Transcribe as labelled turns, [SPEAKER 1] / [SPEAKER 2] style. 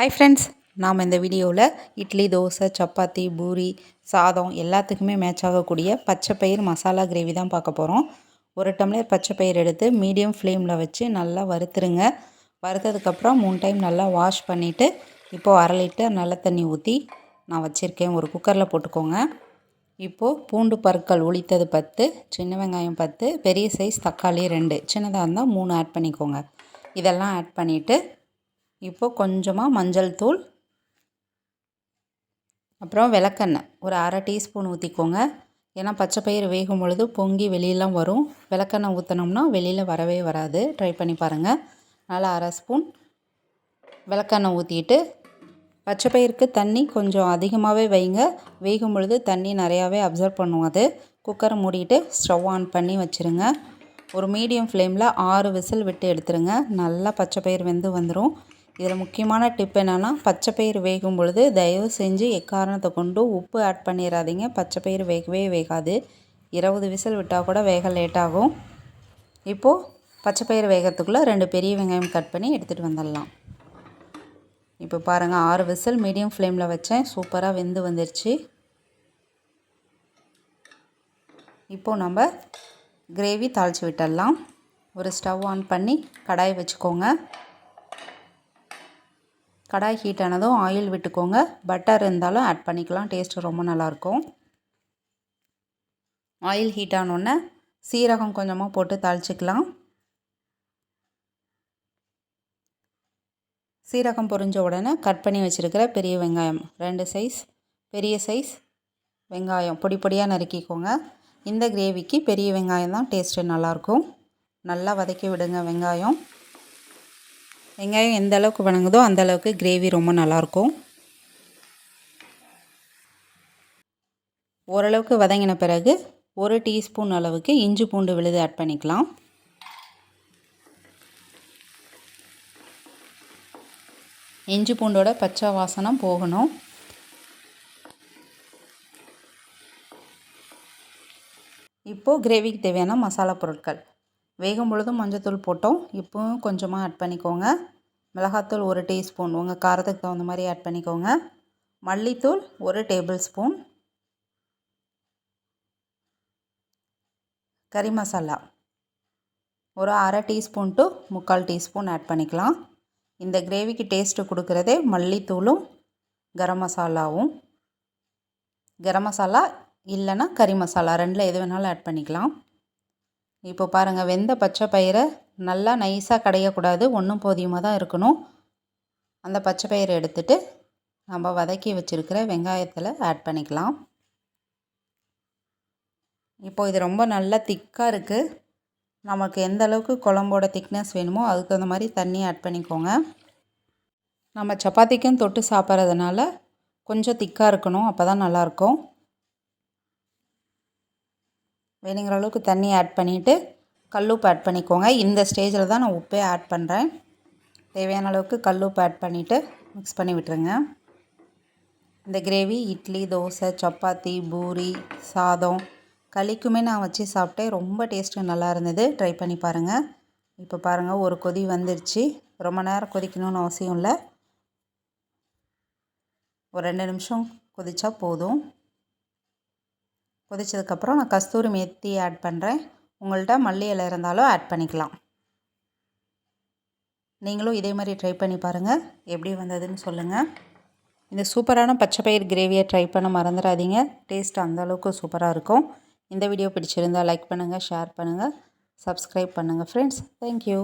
[SPEAKER 1] Hi friends, நாம் இந்த வீடியோவில் இட்லி, தோசை, சப்பாத்தி, பூரி, சாதம் எல்லாத்துக்குமே மேட்ச் ஆகக்கூடிய பச்சைப்பயிறு மசாலா கிரேவி தான் பார்க்க போகிறோம். ஒரு டம்ளர் பச்சைப்பயிறு எடுத்து மீடியம் ஃப்ளேமில் வச்சு நல்லா வறுத்துருங்க. வறுத்ததுக்கப்புறம் 3 டைம் நல்லா வாஷ் பண்ணிவிட்டு இப்போது 1/2 லிட்டர் நல்ல தண்ணி ஊற்றி நான் வச்சுருக்கேன். ஒரு குக்கரில் போட்டுக்கோங்க. இப்போது பூண்டு பற்கள் உளித்தது 10, சின்ன வெங்காயம் 10, பெரிய சைஸ் தக்காளி 2, சின்னதாக இருந்தால் 3 ஆட் பண்ணிக்கோங்க. இதெல்லாம் ஆட் பண்ணிவிட்டு இப்போது கொஞ்சமாக மஞ்சள் தூள், அப்புறம் விளக்கெண்ணெய் ஒரு 1/2 டீஸ்பூன் ஊற்றிக்கோங்க. ஏன்னா பச்சைப்பயிறு வேகும் பொழுது பொங்கி வெளியெலாம் வரும். விளக்கெண்ணெய் ஊற்றினோம்னா வெளியில் வரவே வராது. ட்ரை பண்ணி பாருங்கள். நல்லா 1/2 ஸ்பூன் விளக்கெண்ணெய் ஊற்றிட்டு பச்சைப்பயிருக்கு தண்ணி கொஞ்சம் அதிகமாகவே வைங்க. வேகும் பொழுது தண்ணி நிறையாவே அப்சர்வ் பண்ணும். அது குக்கரை மூடிட்டு ஸ்டவ் ஆன் பண்ணி வச்சுருங்க. ஒரு மீடியம் ஃப்ளேமில் 6 விசில் விட்டு எடுத்துருங்க. நல்லா பச்சைப்பயிறு வெந்து வந்துடும். இதில் முக்கியமான டிப் என்னென்னா, பச்சைப்பயிறு வேகும் பொழுது தயவு செஞ்சு எக்காரணத்தை கொண்டு உப்பு ஆட் பண்ணிடாதீங்க. பச்சைப்பயிறு வேகவே வேகாது. 20 விசில் விட்டால் கூட வேக லேட் ஆகும். இப்போது பச்சைப்பயிறு வேகிறதுக்குள்ளே 2 பெரிய வெங்காயம் கட் பண்ணி எடுத்துகிட்டு வந்துடலாம். இப்போ பாருங்கள், 6 விசில் மீடியம் ஃப்ளேமில் வச்சேன். சூப்பராக வெந்து வந்துடுச்சு. இப்போது நம்ம கிரேவி தாளித்து விட்டுடலாம். ஒரு ஸ்டவ் ஆன் பண்ணி கடாய் வச்சுக்கோங்க. கடாய் ஹீட் ஆனதும் ஆயில் விட்டுக்கோங்க. பட்டர் இருந்தாலும் ஆட் பண்ணிக்கலாம். டேஸ்ட்டு ரொம்ப நல்லாயிருக்கும். ஆயில் ஹீட் ஆனோடனே சீரகம் கொஞ்சமாக போட்டு தாளிச்சிக்கலாம். சீரகம் பொரிஞ்ச உடனே கட் பண்ணி வச்சுருக்கிற பெரிய வெங்காயம் 2 சைஸ் பெரிய சைஸ் வெங்காயம் பொடி பொடியாக நறுக்கிக்கோங்க. இந்த கிரேவிக்கு பெரிய வெங்காயம் தான் டேஸ்ட்டு நல்லாயிருக்கும். நல்லா வதக்கி விடுங்க. வெங்காயம் எந்த அளவுக்கு வணங்குதோ அந்த அளவுக்கு கிரேவி ரொம்ப நல்லாயிருக்கும். ஓரளவுக்கு வதங்கின பிறகு 1 டீஸ்பூன் அளவுக்கு இஞ்சி பூண்டு விழுது ஆட் பண்ணிக்கலாம். இஞ்சி பூண்டோட பச்சை வாசனை போகணும். இப்போது கிரேவிக்கு தேவையான மசாலா பொருட்கள் வேகும் பொழுதும் மஞ்சத்தூள் போட்டோம். இப்போவும் கொஞ்சமாக ஆட் பண்ணிக்கோங்க. மிளகாத்தூள் 1 டீஸ்பூன் உங்கள் காரத்துக்கு தகுந்த மாதிரி ஆட் பண்ணிக்கோங்க. மல்லித்தூள் 1 டேபிள் ஸ்பூன். கறி மசாலா ஒரு 1/2 டீஸ்பூன் டு 3/4 டீஸ்பூன் ஆட் பண்ணிக்கலாம். இந்த கிரேவிக்கு டேஸ்ட்டு கொடுக்குறதே மல்லித்தூளும் கரம் மசாலாவும். கரம் மசாலா இல்லைன்னா கறி மசாலா 2ல் எது வேணாலும் ஆட் பண்ணிக்கலாம். இப்போ பாருங்கள், வெந்த பச்சை பயிரை நல்லா நைஸாக கடையக்கூடாது. ஒன்றும் போதியமாக தான் இருக்கணும். அந்த பச்சை பயிரை எடுத்துகிட்டு நம்ம வதக்கி வச்சுருக்கிற வெங்காயத்தில் ஆட் பண்ணிக்கலாம். இப்போது இது ரொம்ப நல்லா திக்காக இருக்குது. நமக்கு எந்த அளவுக்கு குழம்போட திக்னஸ் வேணுமோ அதுக்கு தகுந்த மாதிரி தண்ணி ஆட் பண்ணிக்கோங்க. நம்ம சப்பாத்திக்கும் தொட்டு சாப்பிட்றதுனால கொஞ்சம் திக்காக இருக்கணும். அப்போ தான் நல்லாயிருக்கும். வேணுங்கிற அளவுக்கு தண்ணி ஆட் பண்ணிவிட்டு கல்லுப்பு ஆட் பண்ணிக்கோங்க. இந்த ஸ்டேஜில் தான் நான் உப்பே ஆட் பண்ணுறேன். தேவையான அளவுக்கு கல்லுப்பு ஆட் பண்ணிவிட்டு மிக்ஸ் பண்ணி விட்டுருங்க. இந்த கிரேவி இட்லி, தோசை, சப்பாத்தி, பூரி, சாதம், களிக்குமே நான் வச்சு சாப்பிட்டேன். ரொம்ப டேஸ்ட்டு நல்லா இருந்தது. ட்ரை பண்ணி பாருங்கள். இப்போ பாருங்கள், ஒரு கொதி வந்துடுச்சு. ரொம்ப நேரம் கொதிக்கணும்னு அவசியம் இல்லை. ஒரு 2 நிமிஷம் கொதிச்சா போதும். கொதிச்சதுக்கப்புறம் நான் கஸ்தூரி மேத்தி ஆட் பண்ணுறேன். உங்கள்கிட்ட மல்லி இலை இருந்தாலும் ஆட் பண்ணிக்கலாம். நீங்களும் இதே மாதிரி ட்ரை பண்ணி பாருங்கள். எப்படி வந்ததுன்னு சொல்லுங்கள். இந்த சூப்பரான பச்சைப்பயிறு கிரேவியை ட்ரை பண்ண மறந்துடாதீங்க. டேஸ்ட் அந்தளவுக்கு சூப்பராக இருக்கும். இந்த வீடியோ பிடிச்சிருந்தால் லைக் பண்ணுங்கள், ஷேர் பண்ணுங்கள், சப்ஸ்கிரைப் பண்ணுங்கள் ஃப்ரெண்ட்ஸ். தேங்க்யூ.